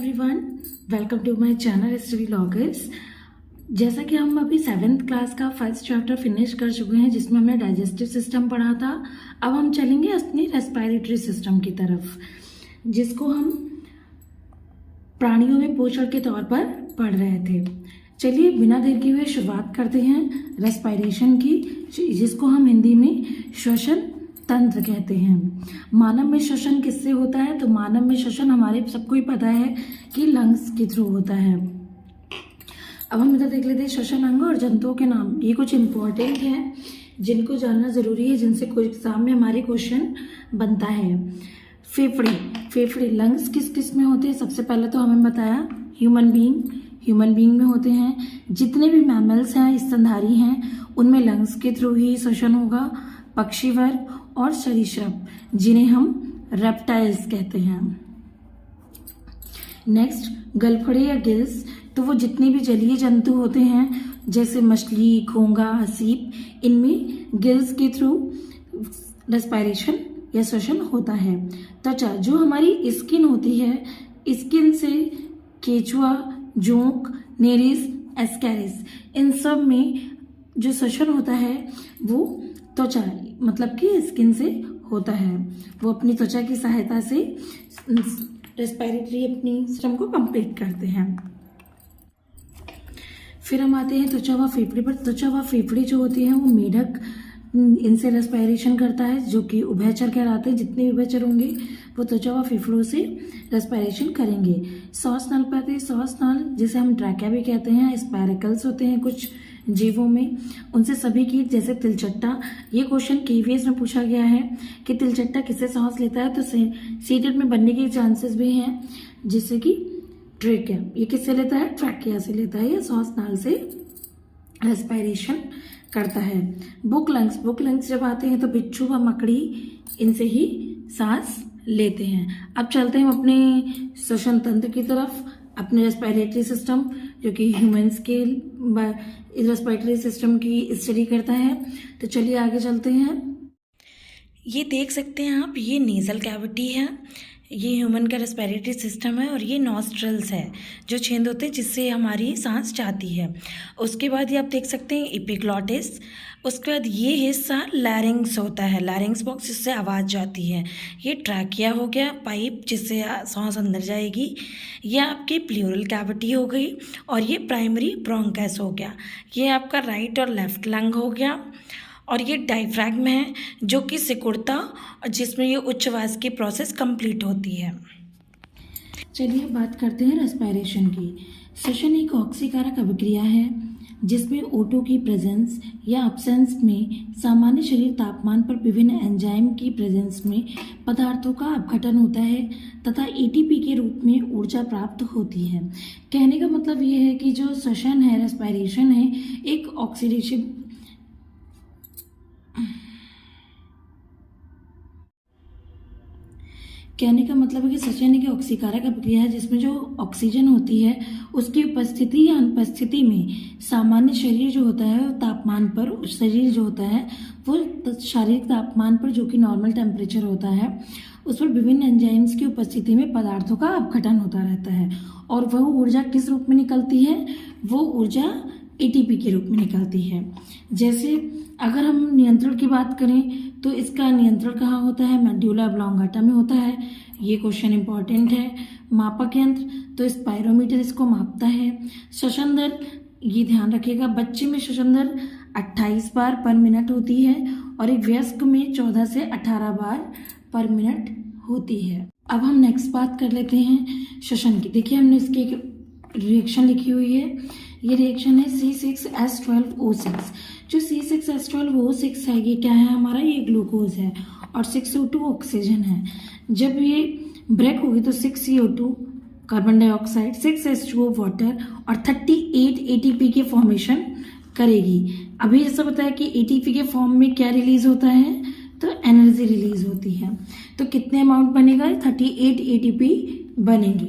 Everyone, welcome to my channel study vloggers. जैसा कि हम अभी 7th क्लास का फर्स्ट चैप्टर फिनिश कर चुके हैं जिसमें हमने डाइजेस्टिव सिस्टम पढ़ा था। अब हम चलेंगे अपनी रेस्पिरेटरी सिस्टम की तरफ, जिसको हम प्राणियों में पोषण के तौर पर पढ़ रहे थे। चलिए बिना देर किए हुए शुरुआत करते हैं रेस्पिरेशन की, जिसको हम हिंदी में श्वसन तंत्र कहते हैं। मानव में श्वसन किससे होता है? तो मानव में श्वसन हमारे सबको ही पता है कि लंग्स के थ्रू होता है। अब हम इधर देख लेते हैं श्वसन अंग और जंतुओं के नाम। ये कुछ इंपॉर्टेंट है जिनको जानना जरूरी है, जिनसे कोई एग्जाम में हमारे क्वेश्चन बनता है। फेफड़े लंग्स किस किस में होते हैं? सबसे पहले तो हमें बताया ह्यूमन बीइंग में होते हैं। जितने भी मैमल्स हैं, स्तनधारी हैं, उनमें लंग्स के थ्रू ही श्वसन होगा। पक्षी वर्ग और सरीसृप, जिन्हें हम रेप्टाइल्स कहते हैं। नेक्स्ट, गलफड़े या गिल्स, तो वो जितने भी जलीय जंतु होते हैं जैसे मछली, घोंगा, सीप, इनमें गिल्स के थ्रू रेस्पिरेशन या श्वसन होता है। त्वचा, जो हमारी स्किन होती है, स्किन से केचुआ, जोंक, नेरिस, एस्कैरिस, इन सब में जो श्वसन होता है वो त्वचा मतलब कि स्किन से होता है। वो अपनी त्वचा की सहायता से रेस्पिरेटरी अपनी सिस्टम को कंप्लीट करते हैं। फिर हम आते हैं त्वचा व फेफड़े पर। त्वचा व फेफड़े जो होती हैं वो मेढक इनसे रेस्पिरेशन करता है, जो कि उभयचर कहलाते हैं। जितने उभयचर होंगे वो त्वचा व फेफड़ों से रेस्पिरेशन करेंगे। श्वास नल पर आते हैं। श्वास नल जिसे हम ट्रैकिया भी कहते हैं, स्पायरेकल्स होते हैं कुछ जीवों में। उनसे सभी कीट जैसे तिलचट्टा, ये क्वेश्चन केवीएस में पूछा गया है कि तिलचट्टा किससे सांस लेता है, तो सीटेड में बनने के चांसेस भी हैं, जिससे कि ट्रैकिया, ये किससे लेता है? ट्रैकिया से लेता है, या श्वास नाल से रेस्पिरेशन करता है। बुक लंग्स जब आते हैं तो बिच्छू व मकड़ी इनसे ही सांस लेते हैं। अब चलते हैं अपने श्वसन तंत्र की तरफ। अपने रेस्पिरेटरी सिस्टम जो कि ह्यूमंस के रेस्पिरेटरी सिस्टम की स्टडी करता है। तो चलिए आगे चलते हैं। ये देख सकते हैं आप, ये नेजल कैविटी है, ये ह्यूमन का रेस्पिरेटरी सिस्टम है, और ये नॉस्ट्रल्स है जो छेद होते हैं जिससे हमारी सांस जाती है। उसके बाद ये आप देख सकते हैं एपिग्लॉटिस। उसके बाद ये हिस्सा लैरिंग्स होता है, लैरिंग्स बॉक्स, जिससे आवाज़ जाती है। ये ट्रैकिया हो गया, पाइप जिससे सांस अंदर जाएगी। ये आपकी प्लूरल कैविटी हो गई, और ये प्राइमरी ब्रोंकस हो गया। ये आपका राइट और लेफ्ट लंग हो गया, और ये डायफ्रैग्म है जो कि सिकुड़ता और जिसमें ये उच्छ्वास की प्रोसेस कंप्लीट होती है। चलिए बात करते हैं रेस्पिरेशन की। श्वसन एक ऑक्सीकारक अभिक्रिया है जिसमें O2 की प्रेजेंस या अब्सेंस में सामान्य शरीर तापमान पर विभिन्न एंजाइम की प्रेजेंस में पदार्थों का अपघटन होता है तथा ATP के रूप में ऊर्जा प्राप्त होती है। कहने का मतलब ये है कि जो श्वसन है, रेस्पिरेशन है, एक ऑक्सीडेशन कहने का मतलब है कि श्वसन एक ऑक्सीकारक अभिक्रिया है जिसमें जो ऑक्सीजन होती है उसकी उपस्थिति या अनुपस्थिति में सामान्य शरीर जो होता है तापमान पर, शरीर जो होता है वो शारीरिक तापमान पर, जो कि नॉर्मल टेम्परेचर होता है, उस पर विभिन्न एंजाइम्स की उपस्थिति में पदार्थों का अपघटन होता रहता है। और वह ऊर्जा किस रूप में निकलती है? वो ऊर्जा ATP के रूप में निकलती है। जैसे अगर हम नियंत्रण की बात करें तो इसका नियंत्रण कहाँ होता है? मेडुला ऑब्लोंगाटा में होता है। ये क्वेश्चन इंपॉर्टेंट है। मापक यंत्र, तो स्पायरोमीटर इसको मापता है। श्वसन दर, ये ध्यान रखिएगा, बच्चे में श्वसन दर 28 बार पर मिनट होती है और एक वयस्क में 14 से 18 बार पर मिनट होती है। अब हम नेक्स्ट बात कर लेते हैं श्वसन की। देखिए हमने इसकी एक रिएक्शन लिखी हुई है। ये रिएक्शन है C6H12O6। जो C6H12O6 है, ये क्या है हमारा? ये ग्लूकोज है, और 6O2 ऑक्सीजन है। जब ये ब्रेक होगी तो 6CO2 carbon dioxide, 6H2O water और 38 ATP के फॉर्मेशन करेगी। अभी ऐसा बताया कि ATP के फॉर्म में क्या रिलीज होता है? तो एनर्जी रिलीज होती है। तो कितने अमाउंट बनेगा? 38 ATP बनेंगी।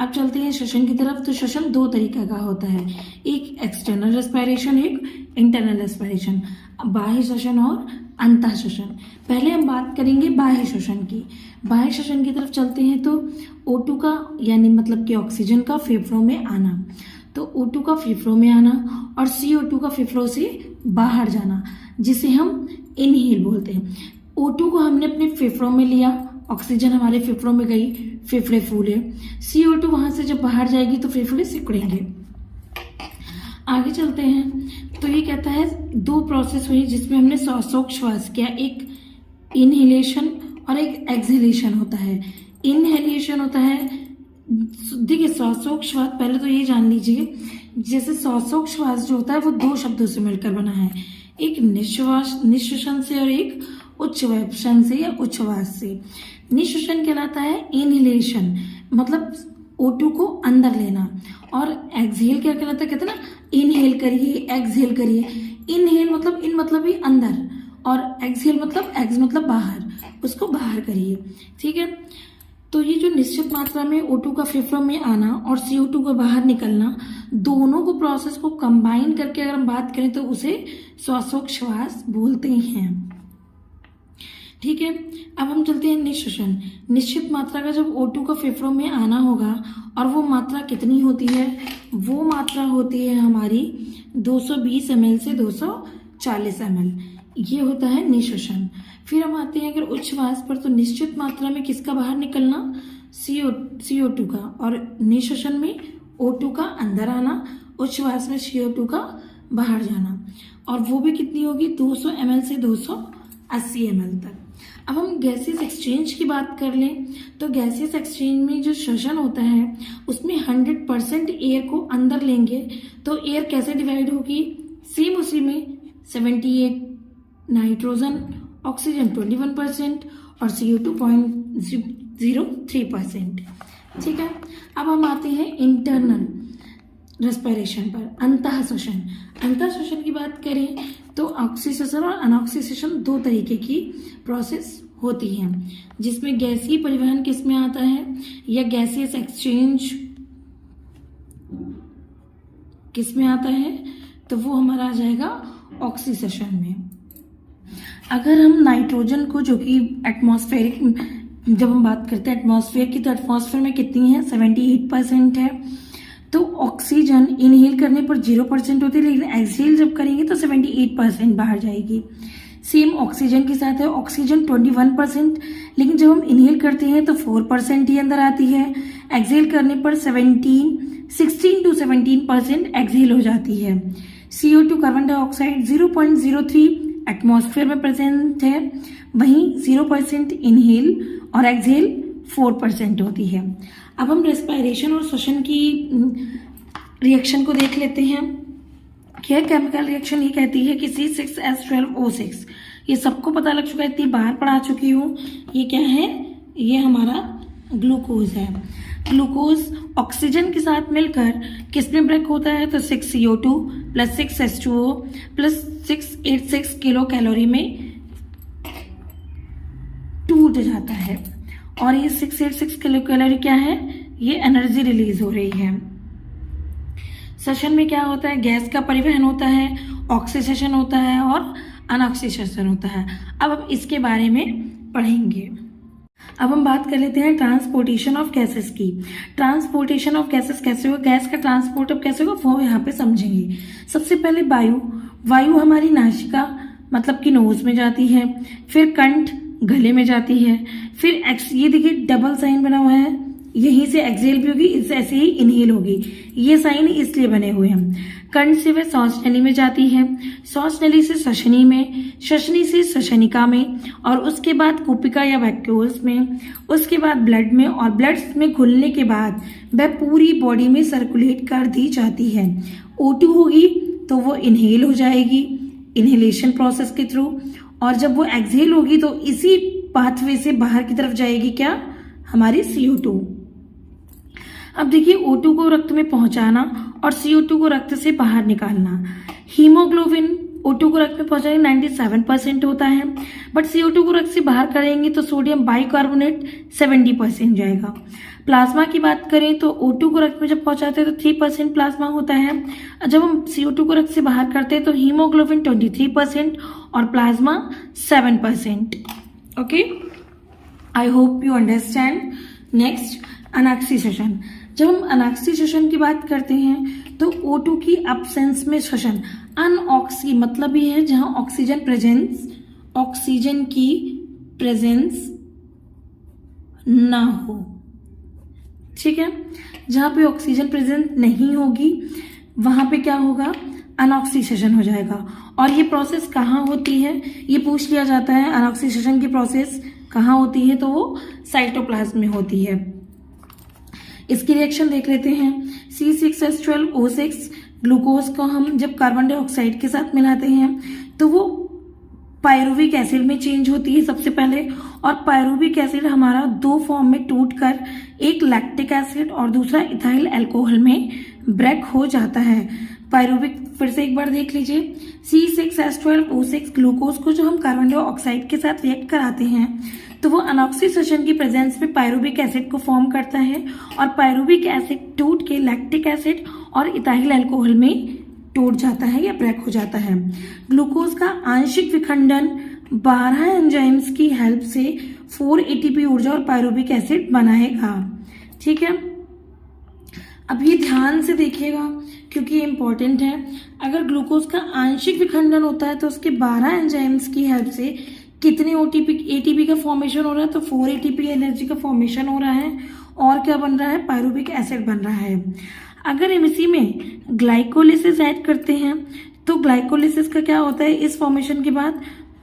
अब चलते हैं श्वसन की तरफ। तो श्वसन दो तरीके का होता है, एक एक्सटर्नल रेस्पिरेशन, एक इंटरनल रेस्पिरेशन, बाह्य श्वसन और अंतः श्वसन। पहले हम बात करेंगे बाह्य श्वसन की। बाह्य श्वसन की तरफ चलते हैं तो O2 का यानी मतलब कि ऑक्सीजन का फेफड़ों में आना, तो O2 का फेफड़ों में आना और CO2 का फेफड़ों से बाहर जाना, जिसे हम इनहेल बोलते हैं। O2 को हमने अपने फेफड़ों में लिया, ऑक्सीजन हमारे फेफड़ों में गई, फेफड़े फूले। CO2 वहां से जब बाहर जाएगी तो फेफड़े सिकुड़ेंगे। आगे चलते हैं तो ये कहता है दो प्रोसेस हुई जिसमें हमने श्वासोच्छ्वास किया, एक इनहेलेशन और एक एक्सहेलेशन होता है। इनहेलेशन होता है, देखिए श्वासोच्छ्वास पहले तो ये जान लीजिए, जैसे श्वासोच्छ्वास जो होता है वो दो शब्दों से मिलकर बना है, एक निश्वसन से और एक उच्छ्वसन से या उच्छ्वास से। निश्वसन कहलाता है इनहेलेशन, मतलब O2 को अंदर लेना, और एक्सहेल क्या कहलाता है, कहते हैं ना इनहेल करिए एक्सहेल करिए। इनहेल मतलब इन मतलब ही अंदर, और एक्सहेल मतलब एक्स मतलब बाहर, उसको बाहर करिए, ठीक है। तो ये जो निश्चित मात्रा में O2 का फेफड़ों में आना और CO2 को बाहर निकलना, दोनों को प्रोसेस को कंबाइन करके अगर हम बात करें तो उसे श्वासोच्छ्वास बोलते हैं, ठीक है। अब हम चलते हैं निश्वसन। निश्चित मात्रा का जब O2 का फेफड़ों में आना होगा, और वो मात्रा कितनी होती है, वो मात्रा होती है हमारी 220 ml से 240 ml, ये होता है निश्वसन। फिर हम आते हैं अगर उच्छ्वास पर, तो निश्चित मात्रा में किसका बाहर निकलना, CO2 का, और निश्वसन में O2 का अंदर आना, उच्छ्वास में CO2 का बाहर जाना, और वो भी कितनी होगी 200 ml से 280 ml तक। अब हम गैसियस एक्सचेंज की बात कर लें तो गैसियस एक्सचेंज में जो श्वसन होता है उसमें 100% एयर को अंदर लेंगे, तो एयर कैसे डिवाइड होगी, सेम उसी में 78 नाइट्रोजन, ऑक्सीजन 21% और CO2 0.03%, ठीक है। अब हम आते हैं इंटरनल रेस्पिरेशन पर, अंतः श्वसन। अंतः श्वसन की बात करें तो ऑक्सीसेशन और अनऑक्सीसेशन दो तरीके की प्रोसेस होती है, जिसमें गैसीय परिवहन किसमें आता है या गैसियस एक्सचेंज किसमें आता है, तो वो हमारा आ जाएगा ऑक्सीसेशन में। अगर हम नाइट्रोजन को, जो कि एटमॉस्फेरिक, जब हम बात करते हैं एटमॉस्फेयर की, तो एटमॉस्फेयर में कितनी है 78% है, तो ऑक्सीजन इनहेल करने पर 0% होती है, लेकिन एक्सहेल जब करेंगे तो 78% बाहर जाएगी। सेम ऑक्सीजन के साथ है, ऑक्सीजन 21%, लेकिन जब हम इनहेल करते हैं तो 4% ही अंदर आती है, एक्सहेल करने पर 16 to 17% एक्सहेल हो जाती है। CO2 कार्बन डाइऑक्साइड 0.03 एटमॉस्फेयर में प्रेजेंट है, वहीं 0% इनहेल और एक्सहेल 4% होती है। अब हम रेस्पिरेशन और श्वसन की रिएक्शन को देख लेते हैं। क्या केमिकल रिएक्शन ये कहती है कि C6H12O6, ये सबको पता लग चुका है, इतनी बार पढ़ा चुकी हूँ। ये क्या है, ये हमारा ग्लूकोज है। ग्लूकोज ऑक्सीजन के साथ मिलकर किसमें ब्रेक होता है, तो 6CO2 plus 6H2O plus 686 kilo calorie में टूट जाता है, और ये 686 किलो कैलोरी क्या है, ये एनर्जी रिलीज हो रही है। श्वसन में क्या होता है, गैस का परिवहन होता है, ऑक्सीसेशन होता है और अनऑक्सीसेशन होता है। अब हम इसके बारे में पढ़ेंगे। अब हम बात कर लेते हैं ट्रांसपोर्टेशन ऑफ गैसेस की। ट्रांसपोर्टेशन ऑफ गैसेस कैसे होगा, गैस का ट्रांसपोर्ट अब कैसे होगा वो यहाँ पे समझेंगे। सबसे पहले वायु हमारी नासिका मतलब कि नोज में जाती है, फिर कंठ गले में जाती है, फिर ये देखिए डबल साइन बना हुआ है, यहीं से एक्सहेल भी होगी, इससे ऐसे ही इनहेल होगी, ये साइन इसलिए बने हुए हैं। कंठ से वह सांस नली में जाती है, सांस नली से श्वसनी में, श्वसनी से श्वसनिका में, और उसके बाद कूपिका या वैक्यूल्स में, उसके बाद ब्लड में, और ब्लड में घुलने के बाद वह पूरी बॉडी में सर्कुलेट कर दी जाती है। O2 होगी तो वो इनहेल हो जाएगी इनहेलेशन प्रोसेस के थ्रू, और जब वो एक्सहेल होगी तो इसी पाथवे से बाहर की तरफ जाएगी क्या, हमारी CO2। अब देखिए O2 को रक्त में पहुंचाना और CO2 को रक्त से बाहर निकालना। हीमोग्लोबिन O2 को रक्त में पहुंचाएंगे 97% होता है, बट CO2 को रक्त से बाहर करेंगे तो सोडियम बाइकार्बोनेट 70% जाएगा। प्लाज्मा की बात करें तो O2 को रक्त में जब पहुंचाते हैं तो 3% प्लाज्मा होता है। जब हम CO2 को रक्त से बाहर करते हैं तो हीमोग्लोबिन 23% और plasma 7%। Okay, I hope you understand. Next, अनऑक्सीसेशन। जब हम अनऑक्सीसेशन की बात करते हैं तो O2 की अब्सेंस में श्वसन। अनऑक्सी मतलब ये है जहां ऑक्सीजन की प्रेजेंस ना हो, ठीक है। जहां पे ऑक्सीजन प्रेजेंट नहीं होगी वहां पे क्या होगा, अनऑक्सीसेशन हो जाएगा। और ये प्रोसेस कहाँ होती है, ये पूछ लिया जाता है। अनऑक्सीसेशन की प्रोसेस कहाँ होती है, तो वो साइटोप्लाज्म में होती है। इसकी रिएक्शन देख लेते हैं। C6H12O6 ग्लूकोज को हम जब कार्बन डाइऑक्साइड के साथ मिलाते हैं तो वो पायरुविक एसिड में चेंज होती है सबसे पहले, और पायरुविक एसिड हमारा दो फॉर्म में टूटकर एक लैक्टिक एसिड और दूसरा इथाइल अल्कोहल में ब्रेक हो जाता है। पायरुविक फिर से एक बार देख लीजिए। C6H12O6 ग्लूकोज को जो हम कार्बन डाइऑक्साइड के साथ रिएक्ट कराते हैं तो वो अनऑक्सीसेशन की प्रेजेंस में पायरुविक एसिड को फॉर्म करता है, और पायरुविक एसिड टूट के लैक्टिक एसिड और इथाइल अल्कोहल में टूट जाता है या ब्रेक हो जाता है। ग्लूकोज का आंशिक विखंडन 12 एंजाइम्स की हेल्प से 4 ATP ऊर्जा और पायरुविक एसिड बनाएगा, ठीक है। अब ये ध्यान से देखिएगा क्योंकि ये इंपॉर्टेंट है। अगर ग्लूकोज का आंशिक विखंडन होता है तो उसके 12 एंजाइम्स की हेल्प से कितने ATP का फॉर्मेशन हो रहा है, तो 4 ATP एनर्जी का फॉर्मेशन हो रहा है, और क्या बन रहा है, पायरुविक एसिड बन रहा है। अगर हम इसी में ग्लाइकोलिसिस ऐड करते हैं तो ग्लाइकोलिसिस का क्या होता है, इस फॉर्मेशन के बाद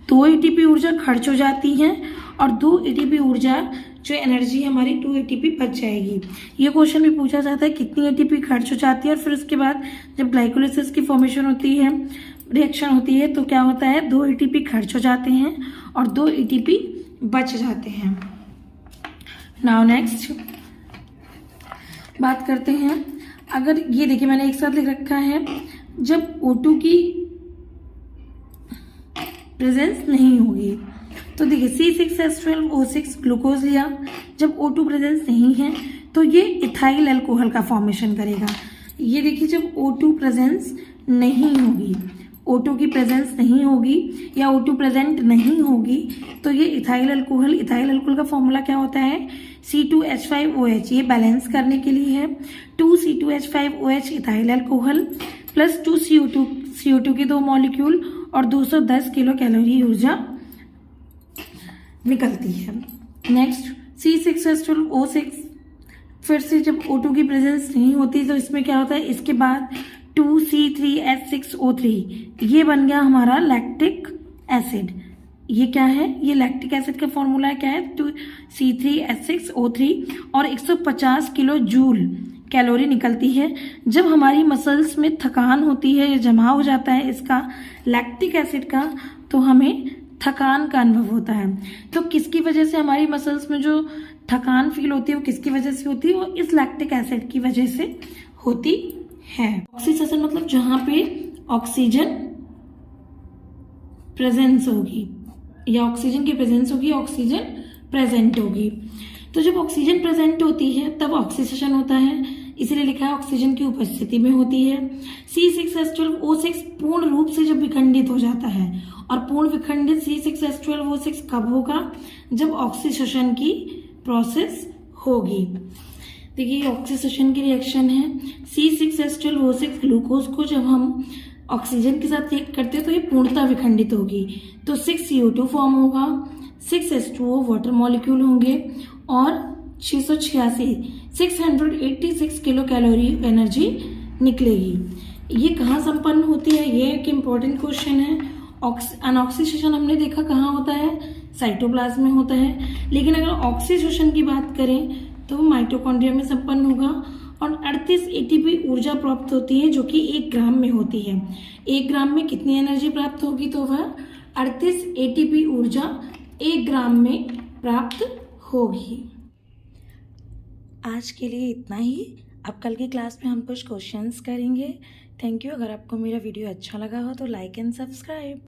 2 ATP ऊर्जा खर्च हो जाती है, और 2 ATP ऊर्जा जो एनर्जी हमारी 2 ATP बच जाएगी। ये क्वेश्चन भी पूछा जाता है कितनी ATP खर्च हो जाती है, और फिर उसके बाद जब ग्लाइकोलिसिस की फॉर्मेशन होती है, रिएक्शन होती है, तो क्या होता है, 2 ATP खर्च हो जाते हैं और 2 ATP बच जाते हैं। नाउ नेक्स्ट बात करते हैं। अगर ये देखिए मैंने एक साथ लिख रखा है, जब O2 की प्रेजेंस नहीं होगी तो देखिए C6H12O6 ग्लूकोज लिया, जब O2 प्रेजेंस नहीं है तो ये इथाइल अल्कोहल का फॉर्मेशन करेगा। ये देखिए जब O2 प्रेजेंस नहीं होगी, O2 की प्रेजेंस नहीं होगी या O2 प्रेजेंट नहीं होगी तो ये इथाइल अल्कोहल का फॉर्मूला क्या होता है, C2H5OH। ये बैलेंस करने के लिए है 2C2H5OH ethyl alcohol plus 2 CO2 के 2 मॉलिक्यूल और 210 किलो कैलोरी ऊर्जा निकलती है। नेक्स्ट C6H12O6, फिर से जब O2 की प्रेजेंस नहीं होती तो इसमें क्या होता है, इसके बाद 2C3H6O3 ये बन गया हमारा लैक्टिक एसिड। ये क्या है, ये लैक्टिक एसिड का फॉर्मूला क्या है, 2C3H6O3 और 150 किलो जूल कैलोरी निकलती है। जब हमारी मसल्स में थकान होती है या जमा हो जाता है इसका लैक्टिक एसिड का, तो हमें थकान का अनुभव होता है। तो किसकी वजह से हमारी मसल्स में जो थकान फील होती है वो किसकी वजह से होती है, वो इस लैक्टिक एसिड की वजह से होती है। ऑक्सीसेशन मतलब जहां पे ऑक्सीजन प्रेजेंस होगी या ऑक्सीजन की प्रेजेंस होगी, ऑक्सीजन प्रेजेंट होगी। तो जब ऑक्सीजन प्रेजेंट होती है तब ऑक्सीसेशन होता है, इसलिए लिखा है ऑक्सीजन की उपस्थिति में होती है। C6H12O6 पूर्ण रूप से जब विखंडित हो जाता है, और पूर्ण विखंडित C6H12O6 कब होगा, जब ऑक्सीसेशन की प्रोसेस होगी। देखिए ऑक्सीसेशन की रिएक्शन है, C6H12O6 ग्लूकोज को जब हम ऑक्सीजन के साथ रिएक्ट करते हैं तो ये पूर्णतः विखंडित होगी, तो 6CO2 फॉर्म होगा, 6H2O वाटर मॉलिक्यूल होंगे और 686 किलो कैलोरी एनर्जी निकलेगी। ये कहाँ संपन्न होती है, ये एक इम्पॉर्टेंट क्वेश्चन है। अनऑक्सीसेशन हमने देखा कहाँ होता है, साइटोप्लाज्म में होता है, लेकिन अगर ऑक्सीसेशन की बात करें तो वो माइटोकॉन्ड्रिया में संपन्न होगा, और 38 ATP ऊर्जा प्राप्त होती है जो कि 1 ग्राम में होती है। 1 ग्राम में कितनी एनर्जी प्राप्त होगी, तो वह 38 ATP ऊर्जा 1 ग्राम में प्राप्त होगी। आज के लिए इतना ही। अब कल की क्लास में हम कुछ क्वेश्चंस करेंगे। Thank you. अगर आपको मेरा वीडियो अच्छा लगा हो तो लाइक एंड सब्सक्राइब।